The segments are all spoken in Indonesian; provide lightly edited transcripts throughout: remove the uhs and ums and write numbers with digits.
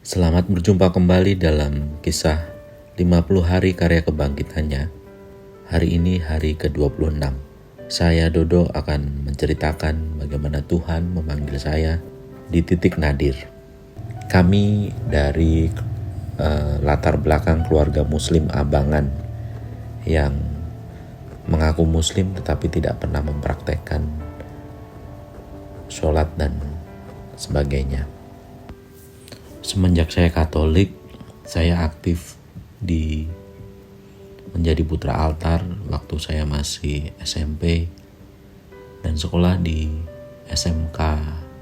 Selamat berjumpa kembali dalam kisah 50 hari karya kebangkitannya. Hari ini hari ke-26. Saya Dodo akan menceritakan bagaimana Tuhan memanggil saya di titik nadir. Kami dari latar belakang keluarga Muslim Abangan yang mengaku Muslim tetapi tidak pernah mempraktekkan sholat dan sebagainya. Semenjak saya Katolik, saya aktif menjadi putra altar waktu saya masih SMP dan sekolah di SMK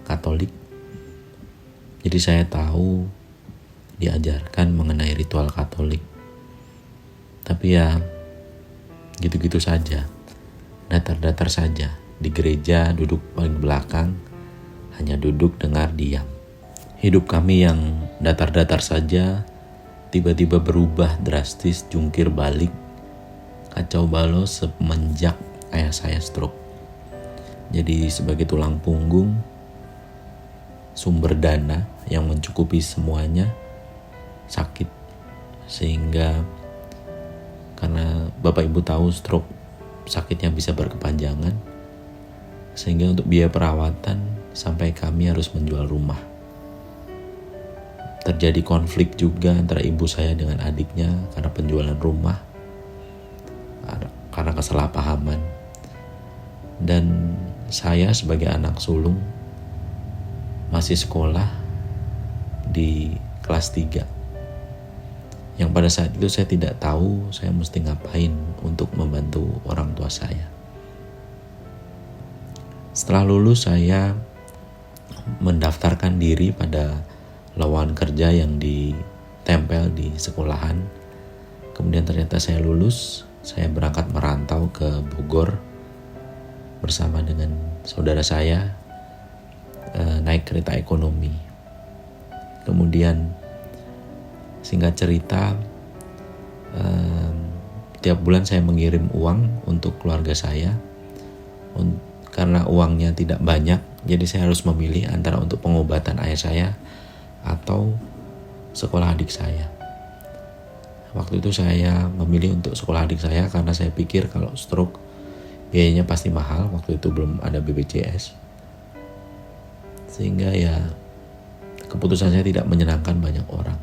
Katolik. Jadi saya tahu diajarkan mengenai ritual Katolik. Tapi ya gitu-gitu saja, datar-datar saja. Di gereja duduk paling belakang, hanya duduk dengar diam. Hidup kami yang datar-datar saja tiba-tiba berubah drastis, jungkir balik, kacau balau semenjak ayah saya stroke. Jadi sebagai tulang punggung, sumber dana yang mencukupi semuanya sakit. Sehingga karena Bapak Ibu tahu stroke sakitnya bisa berkepanjangan, sehingga untuk biaya perawatan sampai kami harus menjual rumah. Terjadi konflik juga antara ibu saya dengan adiknya karena penjualan rumah, karena kesalahpahaman. Dan saya sebagai anak sulung masih sekolah di kelas 3. Yang pada saat itu saya tidak tahu saya mesti ngapain untuk membantu orang tua saya. Setelah lulus saya mendaftarkan diri pada lowongan kerja yang ditempel di sekolahan. Kemudian ternyata saya lulus, saya berangkat merantau ke Bogor bersama dengan saudara saya, naik kereta ekonomi. Kemudian singkat cerita, tiap bulan saya mengirim uang untuk keluarga saya. Karena uangnya tidak banyak, jadi saya harus memilih antara untuk pengobatan ayah saya atau sekolah adik saya. Waktu itu saya memilih untuk sekolah adik saya karena saya pikir kalau stroke biayanya pasti mahal. Waktu itu belum ada BPJS, sehingga ya keputusan saya tidak menyenangkan banyak orang.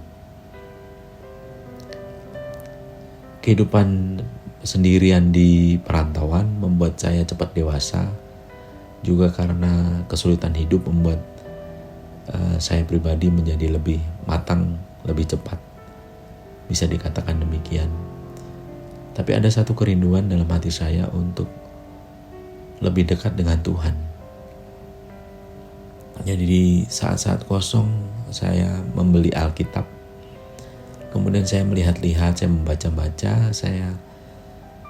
Kehidupan sendirian di perantauan membuat saya cepat dewasa. Juga karena kesulitan hidup membuat saya pribadi menjadi lebih matang, lebih cepat. Bisa dikatakan demikian. Tapi ada satu kerinduan dalam hati saya untuk lebih dekat dengan Tuhan. Jadi di saat-saat kosong saya membeli Alkitab. Kemudian saya melihat-lihat, saya membaca-baca, saya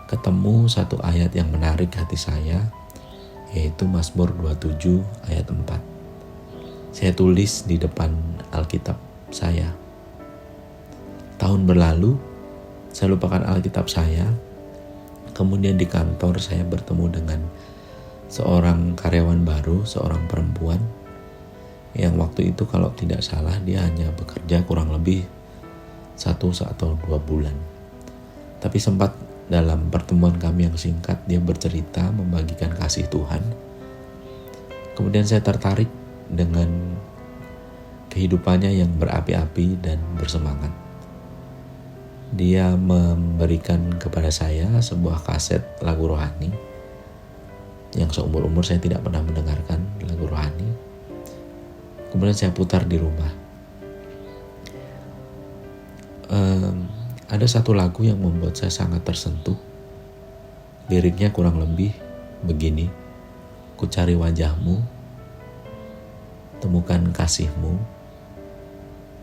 ketemu satu ayat yang menarik hati saya, yaitu Mazmur 27 ayat 4. Saya tulis di depan Alkitab saya. Tahun berlalu, saya lupakan Alkitab saya. Kemudian di kantor saya bertemu dengan seorang karyawan baru, seorang perempuan, yang waktu itu kalau tidak salah dia hanya bekerja kurang lebih 1 atau 2 bulan. Tapi sempat dalam pertemuan kami yang singkat, dia bercerita membagikan kasih Tuhan. Kemudian saya tertarik dengan kehidupannya yang berapi-api dan bersemangat. Dia memberikan kepada saya sebuah kaset lagu rohani yang seumur-umur saya tidak pernah mendengarkan lagu rohani. Kemudian saya putar di rumah. Ada satu lagu yang membuat saya sangat tersentuh. Liriknya kurang lebih begini: ku cari wajahmu, temukan kasih-Mu,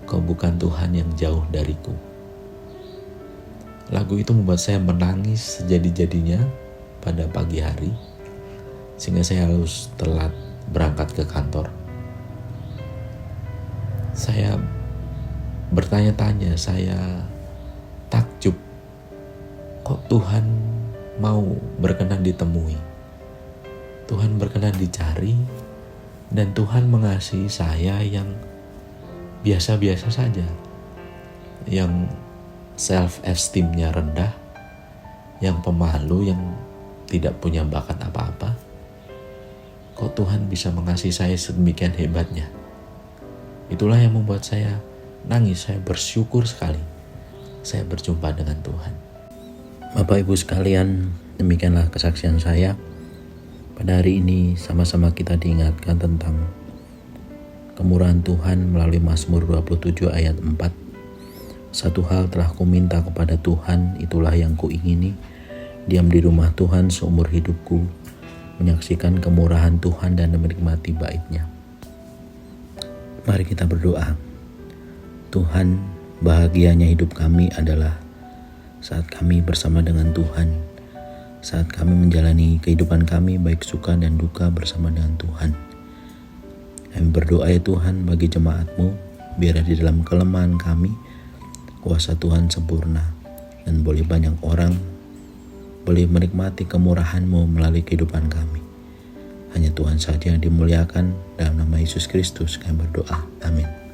Kau bukan Tuhan yang jauh dariku. Lagu itu membuat saya menangis sejadi-jadinya pada pagi hari, sehingga saya harus telat berangkat ke kantor. Saya bertanya-tanya, saya takjub, kok Tuhan mau berkenan ditemui, Tuhan berkenan dicari, dan Tuhan mengasihi saya yang biasa-biasa saja, yang self-esteemnya rendah, yang pemalu, yang tidak punya bakat apa-apa. Kok Tuhan bisa mengasihi saya sedemikian hebatnya? Itulah yang membuat saya nangis, saya bersyukur sekali saya berjumpa dengan Tuhan. Bapak Ibu sekalian, demikianlah kesaksian saya. Pada hari ini sama-sama kita diingatkan tentang kemurahan Tuhan melalui Mazmur 27 ayat 4. Satu hal telah kuminta kepada Tuhan, itulah yang kuingini, diam di rumah Tuhan seumur hidupku, menyaksikan kemurahan Tuhan dan menikmati bait-Nya. Mari kita berdoa. Tuhan, bahagianya hidup kami adalah saat kami bersama dengan Tuhan, saat kami menjalani kehidupan kami baik suka dan duka bersama dengan Tuhan. Kami berdoa ya Tuhan bagi jemaat-Mu, biar di dalam kelemahan kami, kuasa Tuhan sempurna, dan boleh banyak orang boleh menikmati kemurahan-Mu melalui kehidupan kami. Hanya Tuhan saja yang dimuliakan. Dalam nama Yesus Kristus kami berdoa. Amin.